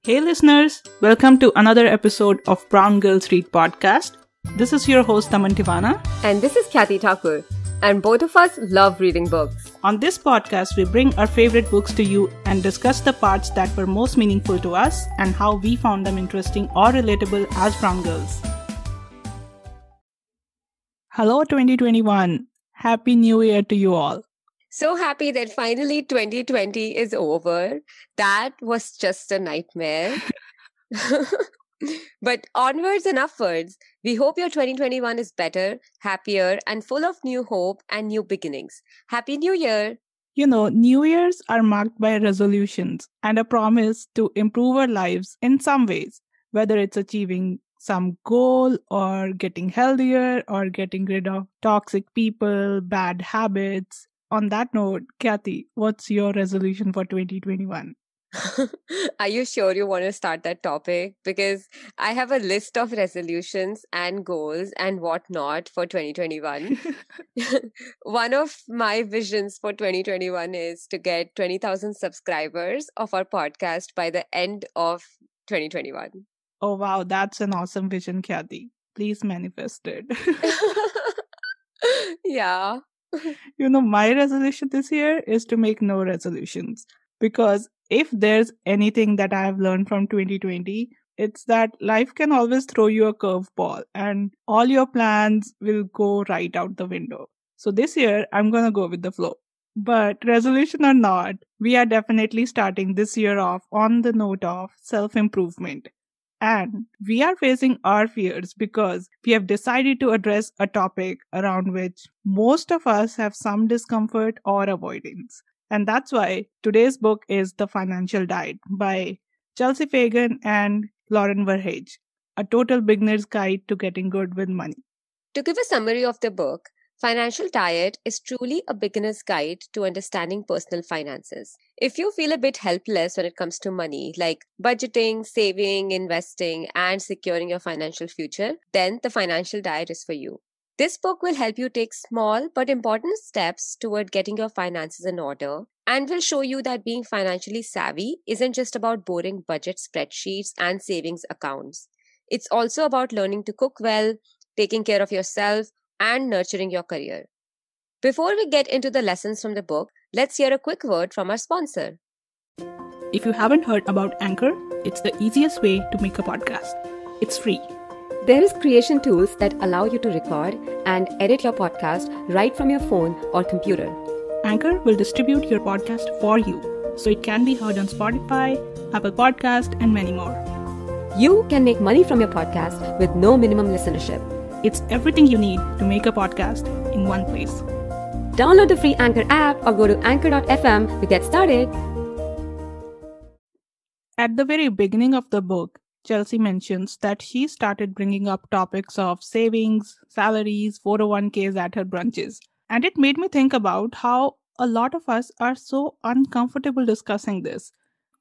Hey listeners, welcome to another episode of Brown Girls Read Podcast. This is your host Taman Tivana. And this is Kathy Thakur. And both of us love reading books. On this podcast, we bring our favorite books to you and discuss the parts that were most meaningful to us and how we found them interesting or relatable as brown girls. Hello 2021. Happy New Year to you all. So happy that finally 2020 is over. That was just a nightmare. But onwards and upwards, we hope your 2021 is better, happier, and full of new hope and new beginnings. Happy New Year! You know, New Year's are marked by resolutions and a promise to improve our lives in some ways, whether it's achieving some goal or getting healthier or getting rid of toxic people, bad habits. On that note, Kathy, what's your resolution for 2021? Are you sure you want to start that topic? Because I have a list of resolutions and goals and whatnot for 2021. One of my visions for 2021 is to get 20,000 subscribers of our podcast by the end of 2021. Oh, wow. That's an awesome vision, Kathy. Please manifest it. Yeah. You know, my resolution this year is to make no resolutions. Because if there's anything that I have learned from 2020, it's that life can always throw you a curveball and all your plans will go right out the window. So this year, I'm going to go with the flow. But resolution or not, we are definitely starting this year off on the note of self-improvement. And we are facing our fears because we have decided to address a topic around which most of us have some discomfort or avoidance. And that's why today's book is The Financial Diet by Chelsea Fagan and Lauren Verhage, a total beginner's guide to getting good with money. To give a summary of the book, Financial Diet is truly a beginner's guide to understanding personal finances. If you feel a bit helpless when it comes to money, like budgeting, saving, investing, and securing your financial future, then The Financial Diet is for you. This book will help you take small but important steps toward getting your finances in order and will show you that being financially savvy isn't just about boring budget spreadsheets and savings accounts. It's also about learning to cook well, taking care of yourself, and nurturing your career. Before we get into the lessons from the book, let's hear a quick word from our sponsor. If you haven't heard about Anchor, it's the easiest way to make a podcast. It's free. There is creation tools that allow you to record and edit your podcast right from your phone or computer. Anchor will distribute your podcast for you, so it can be heard on Spotify, Apple Podcast, and many more. You can make money from your podcast with no minimum listenership. It's everything you need to make a podcast in one place. Download the free Anchor app or go to anchor.fm to get started. At the very beginning of the book, Chelsea mentions that she started bringing up topics of savings, salaries, 401ks at her brunches. And it made me think about how a lot of us are so uncomfortable discussing this.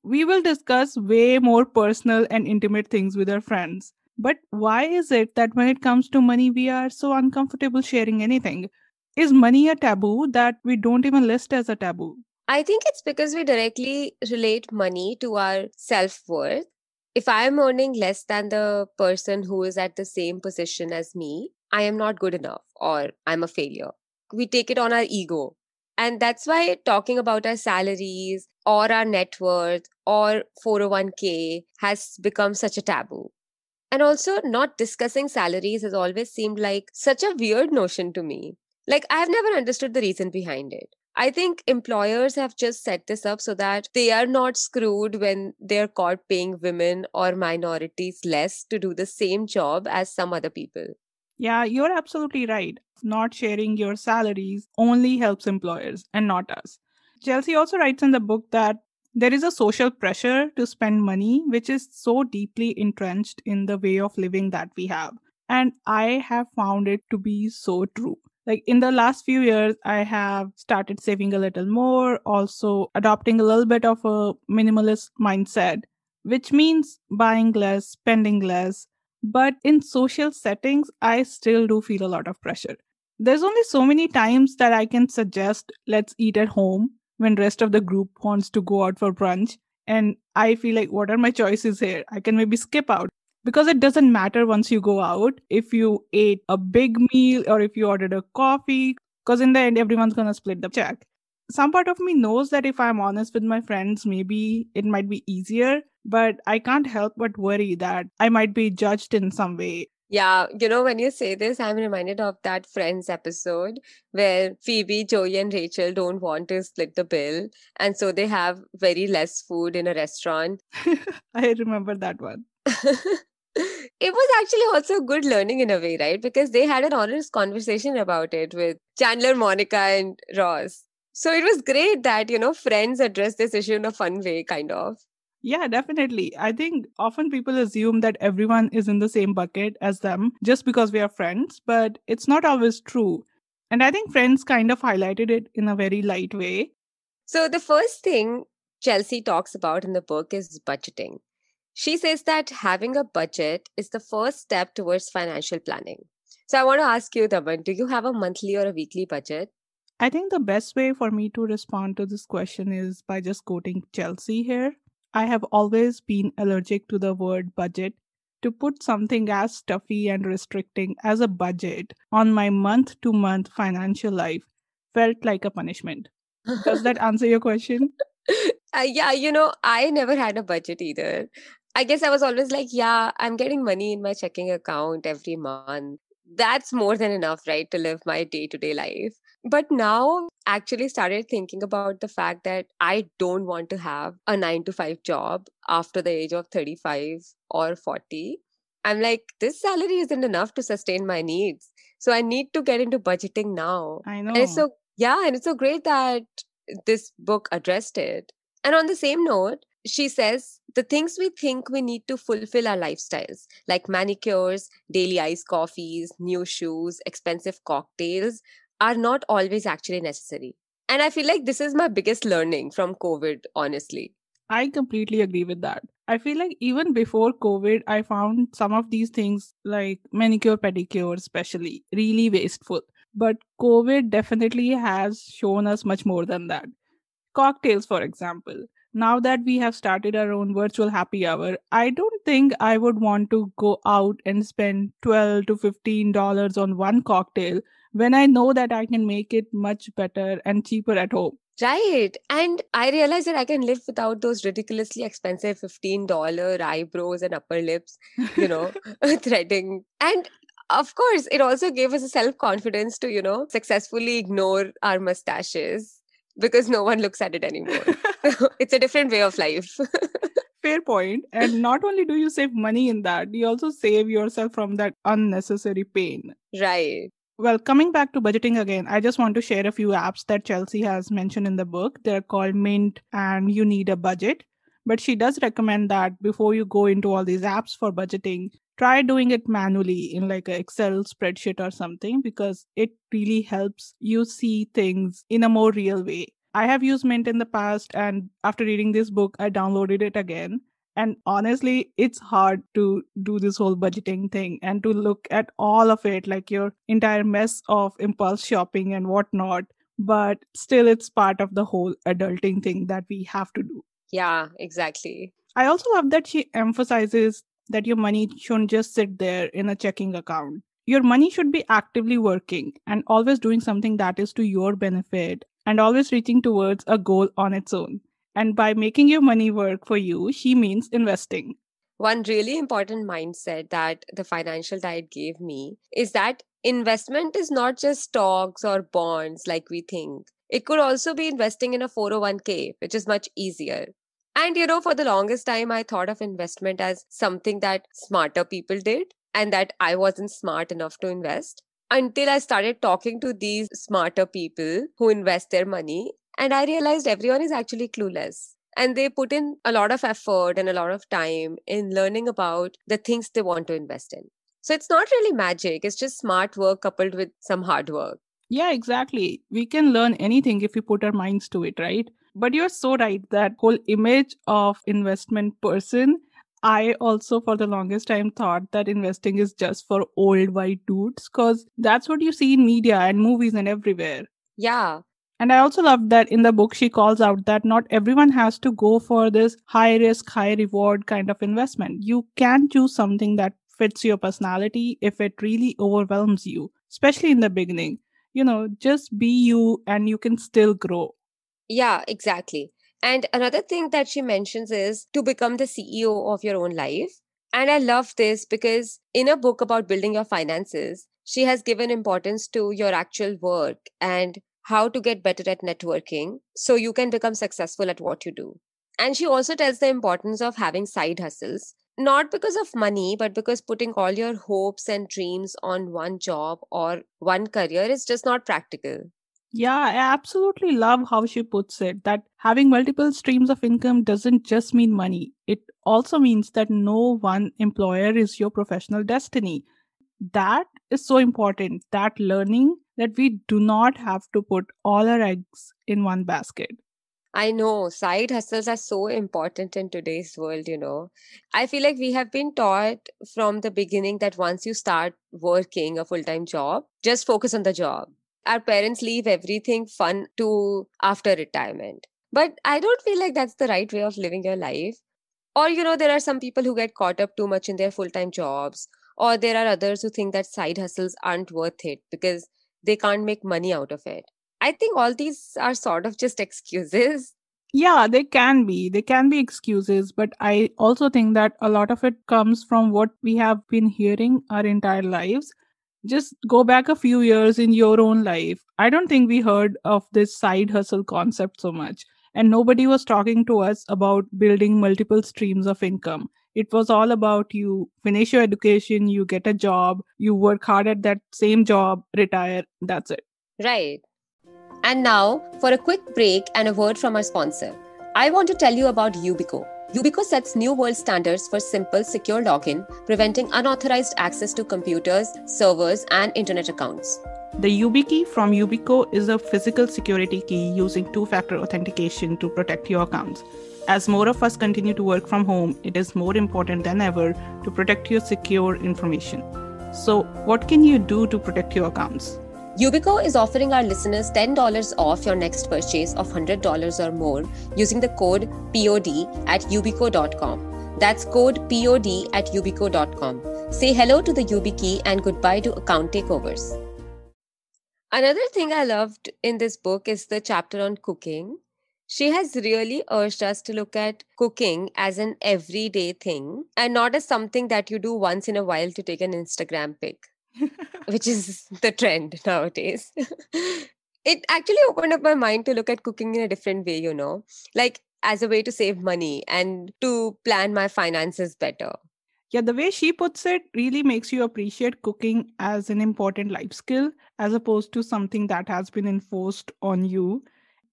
We will discuss way more personal and intimate things with our friends. But why is it that when it comes to money, we are so uncomfortable sharing anything? Is money a taboo that we don't even list as a taboo? I think it's because we directly relate money to our self-worth. If I am earning less than the person who is at the same position as me, I am not good enough or I'm a failure. We take it on our ego. And that's why talking about our salaries or our net worth or 401k has become such a taboo. And also, not discussing salaries has always seemed like such a weird notion to me. Like, I've never understood the reason behind it. I think employers have just set this up so that they are not screwed when they're caught paying women or minorities less to do the same job as some other people. Yeah, you're absolutely right. Not sharing your salaries only helps employers and not us. Chelsea also writes in the book that there is a social pressure to spend money, which is so deeply entrenched in the way of living that we have. And I have found it to be so true. Like in the last few years, I have started saving a little more, also adopting a little bit of a minimalist mindset, which means buying less, spending less. But in social settings, I still do feel a lot of pressure. There's only so many times that I can suggest, let's eat at home when rest of the group wants to go out for brunch. and I feel like, what are my choices here? I can maybe skip out because it doesn't matter once you go out if you ate a big meal or if you ordered a coffee, because in the end, everyone's going to split the check. Some part of me knows that if I'm honest with my friends, maybe it might be easier, but I can't help but worry that I might be judged in some way. Yeah, when you say this, I'm reminded of that Friends episode where Phoebe, Joey, and Rachel don't want to split the bill. And so they have very less food in a restaurant. I remember that one. It was actually also good learning in a way, right? Because they had an honest conversation about it with Chandler, Monica, and Ross. So it was great that, Friends addressed this issue in a fun way, kind of. Yeah, definitely. I think often people assume that everyone is in the same bucket as them just because we are friends, but it's not always true. And I think Friends kind of highlighted it in a very light way. So the first thing Chelsea talks about in the book is budgeting. She says that having a budget is the first step towards financial planning. So I want to ask you, Daman, do you have a monthly or a weekly budget? I think the best way for me to respond to this question is by just quoting Chelsea here. I have always been allergic to the word budget. To put something as stuffy and restricting as a budget on my month to month financial life felt like a punishment. Does that answer your question? Yeah, I never had a budget either. I guess I was always like, yeah, I'm getting money in my checking account every month. That's more than enough, right, to live my day to day life. But now, actually started thinking about the fact that I don't want to have a 9 to 5 job after the age of 35 or 40. I'm like, this salary isn't enough to sustain my needs. So I need to get into budgeting now. I And it's know. so, yeah, and it's so great that this book addressed it. And on the same note, she says the things we think we need to fulfill our lifestyles, like manicures, daily iced coffees, new shoes, expensive cocktails, are not always actually necessary. And I feel like this is my biggest learning from COVID, honestly. I completely agree with that. I feel like even before COVID, I found some of these things like manicure, pedicure, especially, really wasteful. But COVID definitely has shown us much more than that. Cocktails, for example. Now that we have started our own virtual happy hour, I don't think I would want to go out and spend $12 to $15 on one cocktail when I know that I can make it much better and cheaper at home. Right. And I realized that I can live without those ridiculously expensive $15 eyebrows and upper lips, you know, threading. And of course, it also gave us a self confidence to, successfully ignore our mustaches because no one looks at it anymore. It's a different way of life. Fair point. And not only do you save money in that, you also save yourself from that unnecessary pain. Right. Well, coming back to budgeting again, I just want to share a few apps that Chelsea has mentioned in the book. They're called Mint and You Need a Budget. But she does recommend that before you go into all these apps for budgeting, try doing it manually in like an Excel spreadsheet or something because it really helps you see things in a more real way. I have used Mint in the past, and after reading this book, I downloaded it again. And honestly, it's hard to do this whole budgeting thing and to look at all of it, like your entire mess of impulse shopping and whatnot. But still, it's part of the whole adulting thing that we have to do. Yeah, exactly. I also love that she emphasizes that your money shouldn't just sit there in a checking account. Your money should be actively working and always doing something that is to your benefit and always reaching towards a goal on its own. And by making your money work for you, she means investing. One really important mindset that the financial diet gave me is that investment is not just stocks or bonds like we think. It could also be investing in a 401k, which is much easier. And for the longest time, I thought of investment as something that smarter people did and that I wasn't smart enough to invest until I started talking to these smarter people who invest their money. And I realized everyone is actually clueless. And they put in a lot of effort and a lot of time in learning about the things they want to invest in. So it's not really magic, it's just smart work coupled with some hard work. Yeah, exactly. We can learn anything if we put our minds to it, right? But you're so right that whole image of investment person. I also, for the longest time, thought that investing is just for old white dudes because that's what you see in media and movies and everywhere. Yeah. And I also love that in the book, she calls out that not everyone has to go for this high risk, high reward kind of investment. You can choose something that fits your personality if it really overwhelms you, especially in the beginning. Just be you and you can still grow. Yeah, exactly. And another thing that she mentions is to become the CEO of your own life. And I love this because in a book about building your finances, she has given importance to your actual work and how to get better at networking so you can become successful at what you do. And she also tells the importance of having side hustles, not because of money, but because putting all your hopes and dreams on one job or one career is just not practical. Yeah, I absolutely love how she puts it that having multiple streams of income doesn't just mean money. It also means that no one employer is your professional destiny. That is so important, that learning that we do not have to put all our eggs in one basket. I know side hustles are so important in today's world. I feel like we have been taught from the beginning that once you start working a full time job, just focus on the job. Our parents leave everything fun to after retirement. But I don't feel like that's the right way of living your life. Or, there are some people who get caught up too much in their full time jobs, or there are others who think that side hustles aren't worth it because they can't make money out of it. I think all these are sort of just excuses. Yeah, they can be excuses, but I also think that a lot of it comes from what we have been hearing our entire lives. Just go back a few years in your own life. I don't think we heard of this side hustle concept so much, and nobody was talking to us about building multiple streams of income. It was all about you finish your education, you get a job, you work hard at that same job, retire, that's it. Right. And now, for a quick break and a word from our sponsor, I want to tell you about Ubico. Ubico sets new world standards for simple, secure login, preventing unauthorized access to computers, servers, and internet accounts. The YubiKey from Yubico is a physical security key using two-factor authentication to protect your accounts. As more of us continue to work from home, it is more important than ever to protect your secure information. So, what can you do to protect your accounts? Ubico is offering our listeners $10 off your next purchase of $100 or more using the code POD at ubico.com. That's code POD at ubico.com. Say hello to the YubiKey and goodbye to account takeovers. Another thing I loved in this book is the chapter on cooking. She has really urged us to look at cooking as an everyday thing and not as something that you do once in a while to take an Instagram pic, which is the trend nowadays. It actually opened up my mind to look at cooking in a different way, like as a way to save money and to plan my finances better. Yeah, the way she puts it really makes you appreciate cooking as an important life skill as opposed to something that has been enforced on you.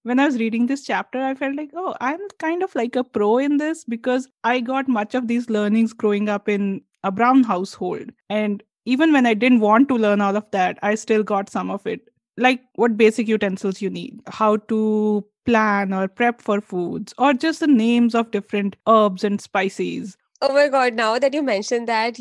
When I was reading this chapter, I felt like, oh, I'm kind of like a pro in this because I got much of these learnings growing up in a brown household. And even when I didn't want to learn all of that, I still got some of it. Like what basic utensils you need, how to plan or prep for foods, or just the names of different herbs and spices. Oh my god, now that you mentioned that,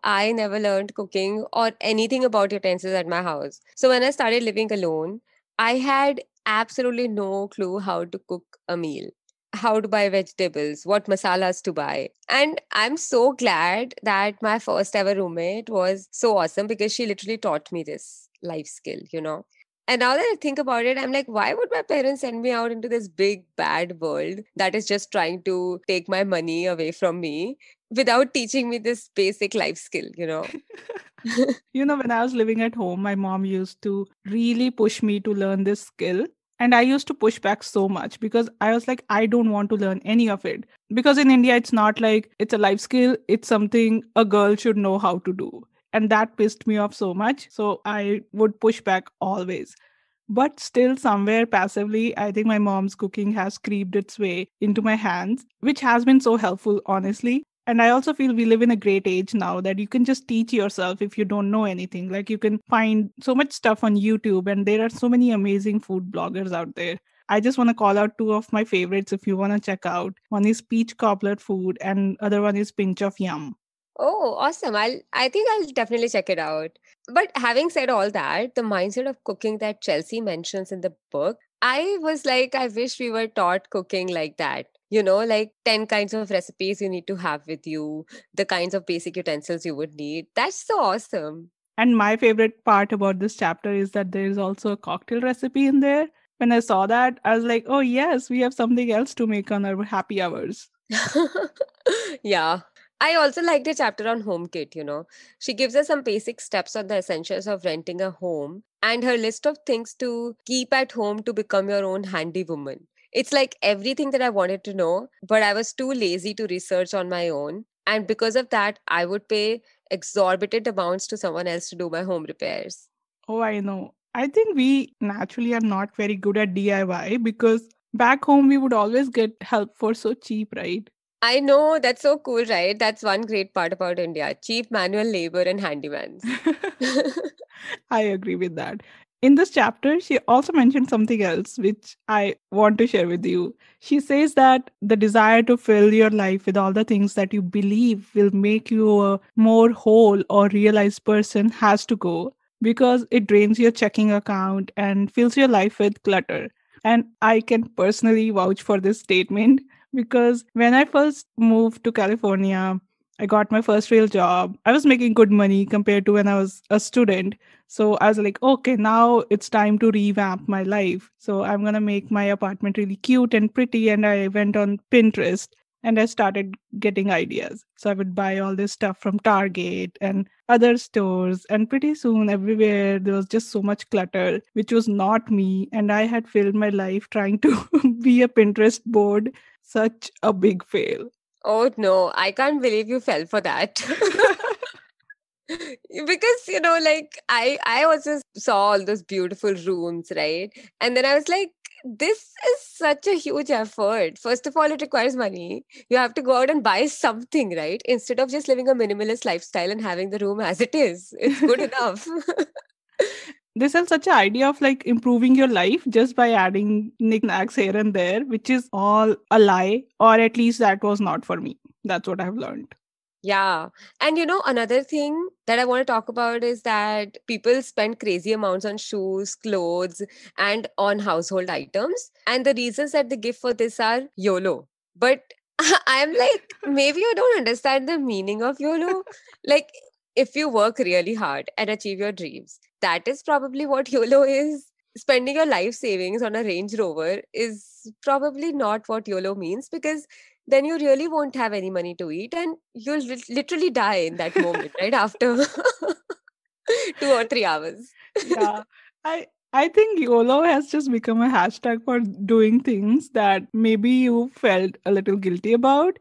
I never learned cooking or anything about utensils at my house. So when I started living alone, I had absolutely no clue how to cook a meal, how to buy vegetables, what masalas to buy. And I'm so glad that my first ever roommate was so awesome because she literally taught me this life skill. And now that I think about it, I'm like, why would my parents send me out into this big bad world that is just trying to take my money away from me without teaching me this basic life skill? When I was living at home, my mom used to really push me to learn this skill. And I used to push back so much because I was like, I don't want to learn any of it. Because in India, it's not like it's a life skill, it's something a girl should know how to do. And that pissed me off so much. So I would push back always. But still, somewhere passively, I think my mom's cooking has creeped its way into my hands, which has been so helpful, honestly. And I also feel we live in a great age now that you can just teach yourself if you don't know anything. Like you can find so much stuff on YouTube, and there are so many amazing food bloggers out there. I just want to call out two of my favorites if you want to check out. One is Peach Cobbler Food, and other one is Pinch of Yum. Oh, awesome. I think I'll definitely check it out. But having said all that, the mindset of cooking that Chelsea mentions in the book, I was like, I wish we were taught cooking like that. You know, like 10 kinds of recipes you need to have with you, the kinds of basic utensils you would need. That's so awesome. And my favorite part about this chapter is that there is also a cocktail recipe in there. When I saw that, I was like, oh, yes, we have something else to make on our happy hours. Yeah. I also like the chapter on home kit, you know. She gives us some basic steps on the essentials of renting a home and her list of things to keep at home to become your own handy woman. It's like everything that I wanted to know, but I was too lazy to research on my own. And because of that, I would pay exorbitant amounts to someone else to do my home repairs. Oh, I know. I think we naturally are not very good at DIY because back home we would always get help for so cheap, right? I know, that's so cool, right? That's one great part about India, cheap manual labor and handymans. I agree with that. In this chapter, she also mentioned something else which I want to share with you. She says that the desire to fill your life with all the things that you believe will make you a more whole or realized person has to go because it drains your checking account and fills your life with clutter. And I can personally vouch for this statement because when I first moved to California, I got my first real job. I was making good money compared to when I was a student. So I was like, okay, now it's time to revamp my life. So I'm going to make my apartment really cute and pretty. And I went on Pinterest and I started getting ideas. So I would buy all this stuff from Target and other stores. And pretty soon, everywhere, there was just so much clutter, which was not me. And I had filled my life trying to be a Pinterest board. Such a big fail. Oh no, I can't believe you fell for that. Because like I also saw all those beautiful rooms, right? And then I was like, this is such a huge effort. First of all, it requires money. You have to go out and buy something, right? Instead of just living a minimalist lifestyle and having the room as it is, it's good enough. They sell such an idea of like improving your life just by adding knickknacks here and there, which is all a lie, or at least that was not for me. That's what I've learned. Yeah. And another thing that I want to talk about is that people spend crazy amounts on shoes, clothes, and on household items. And the reasons that they give for this are YOLO. But I'm like, maybe you don't understand the meaning of YOLO. Like, if you work really hard and achieve your dreams, that is probably what YOLO is. Spending your life savings on a Range Rover is probably not what YOLO means because then you really won't have any money to eat and you'll literally die in that moment, right? After 2 or 3 hours. Yeah. I think YOLO has just become a hashtag for doing things that maybe you felt a little guilty about.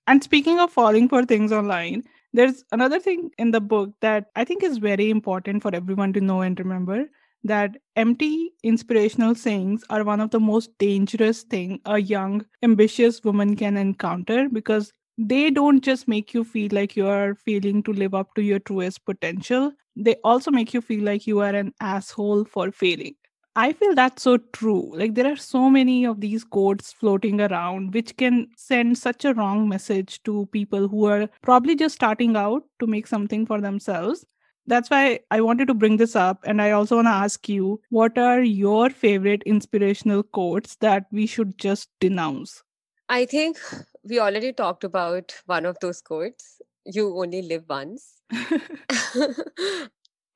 And speaking of falling for things online, there's another thing in the book that I think is very important for everyone to know and remember that empty inspirational sayings are one of the most dangerous thing a young ambitious woman can encounter because they don't just make you feel like you are failing to live up to your truest potential, they also make you feel like you are an asshole for failing. I feel that's so true. Like, there are so many of these quotes floating around, which can send such a wrong message to people who are probably just starting out to make something for themselves. That's why I wanted to bring this up. And I also want to ask you, what are your favorite inspirational quotes that we should just denounce? I think we already talked about one of those quotes. You only live once.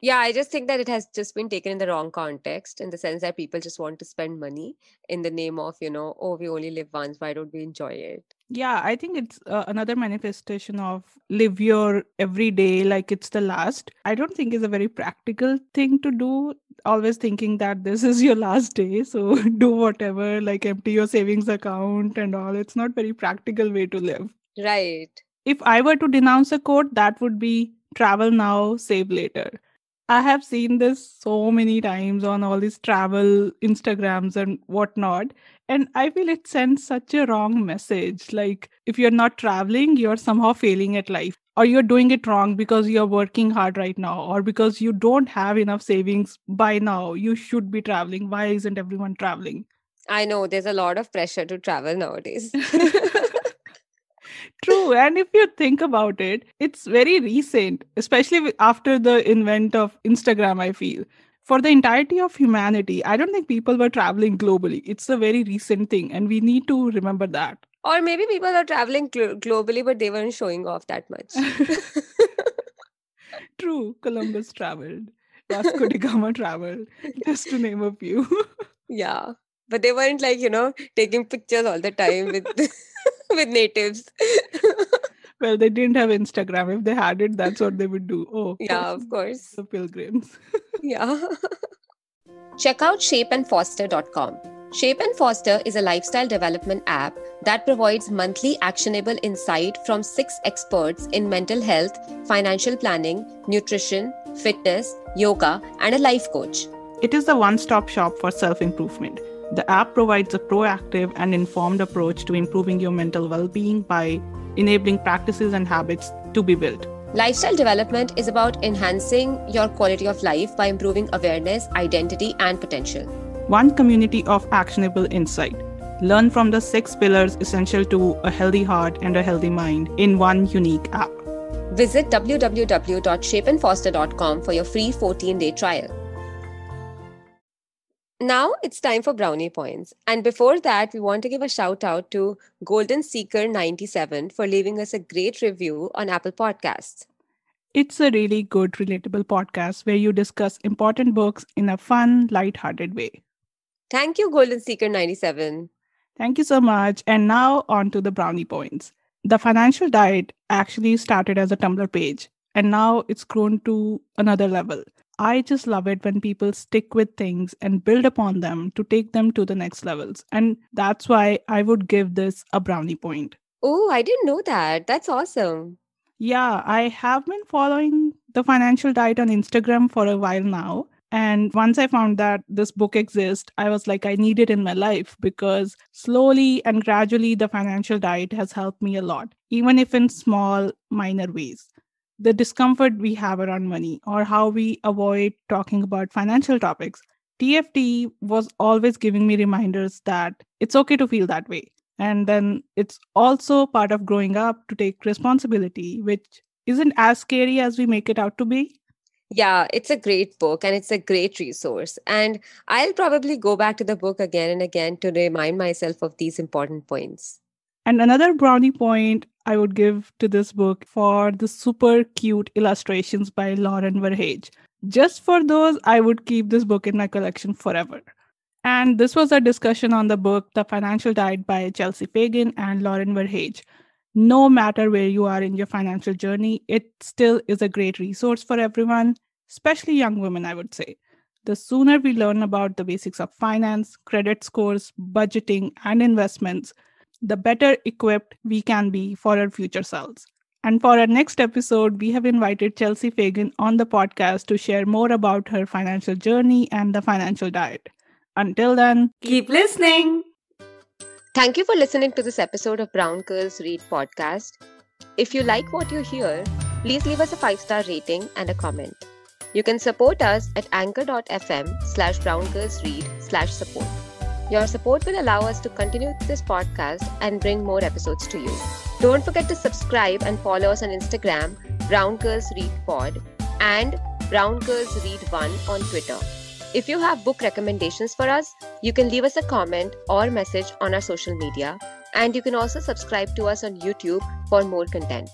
Yeah, I just think that it has just been taken in the wrong context in the sense that people just want to spend money in the name of, oh, we only live once. Why don't we enjoy it? Yeah, I think it's another manifestation of live your everyday like it's the last. I don't think is a very practical thing to do. Always thinking that this is your last day, so do whatever, like empty your savings account and all. It's not very practical way to live. Right. If I were to denounce a quote, that would be travel now, save later. I have seen this so many times on all these travel Instagrams and whatnot. And I feel it sends such a wrong message. Like, if you're not traveling, you're somehow failing at life, or you're doing it wrong because you're working hard right now, or because you don't have enough savings by now. You should be traveling. Why isn't everyone traveling? I know there's a lot of pressure to travel nowadays. True. And if you think about it, it's very recent, especially after the invent of Instagram, I feel. For the entirety of humanity, I don't think people were traveling globally. It's a very recent thing, and we need to remember that. Or maybe people are traveling globally, but they weren't showing off that much. True, Columbus traveled, Vasco da Gama traveled, just to name a few. Yeah. But they weren't like, taking pictures all the time with with natives. Well, they didn't have Instagram. If they had it, that's what they would do. Oh, Yeah, of course. the pilgrims. Yeah. Check out shapeandfoster.com. Shape and Foster is a lifestyle development app that provides monthly actionable insight from 6 experts in mental health, financial planning, nutrition, fitness, yoga, and a life coach. It is the one-stop shop for self-improvement. The app provides a proactive and informed approach to improving your mental well-being by enabling practices and habits to be built. Lifestyle development is about enhancing your quality of life by improving awareness, identity, and potential. One community of actionable insight. Learn from the 6 pillars essential to a healthy heart and a healthy mind in one unique app. Visit www.shapeandfoster.com for your free 14-day trial. Now it's time for Brownie Points. And before that, we want to give a shout out to Golden Seeker 97 for leaving us a great review on Apple Podcasts. It's a really good, relatable podcast where you discuss important books in a fun, light-hearted way. Thank you, Golden Seeker 97. Thank you so much. And now on to the Brownie Points. The financial diet actually started as a Tumblr page, and now it's grown to another level. I just love it when people stick with things and build upon them to take them to the next levels. And that's why I would give this a brownie point. Oh, I didn't know that. That's awesome. Yeah, I have been following the financial diet on Instagram for a while now. And once I found that this book exists, I was like, I need it in my life because slowly and gradually the financial diet has helped me a lot, even if in small, minor ways. The discomfort we have around money or how we avoid talking about financial topics, TFT was always giving me reminders that it's okay to feel that way. And then it's also part of growing up to take responsibility, which isn't as scary as we make it out to be. Yeah, it's a great book and it's a great resource. And I'll probably go back to the book again and again to remind myself of these important points. And another brownie point I would give to this book for the super cute illustrations by Lauren Verhage. Just for those, I would keep this book in my collection forever. And this was a discussion on the book The Financial Diet by Chelsea Fagan and Lauren Verhage. No matter where you are in your financial journey, it still is a great resource for everyone, especially young women, I would say. The sooner we learn about the basics of finance, credit scores, budgeting, and investments, the better equipped we can be for our future selves. And for our next episode, we have invited Chelsea Fagan on the podcast to share more about her financial journey and the financial diet. Until then, Keep listening. Thank you for listening to this episode of Brown Girls Read podcast. If you like what you hear, please leave us a 5-star rating and a comment. You can support us at anchor.fm/browngirlsread/support. Your support will allow us to continue this podcast and bring more episodes to you. Don't forget to subscribe and follow us on Instagram, Brown Girls Read Pod, and Brown Girls Read 1 on Twitter. If you have book recommendations for us, you can leave us a comment or message on our social media, and you can also subscribe to us on YouTube for more content.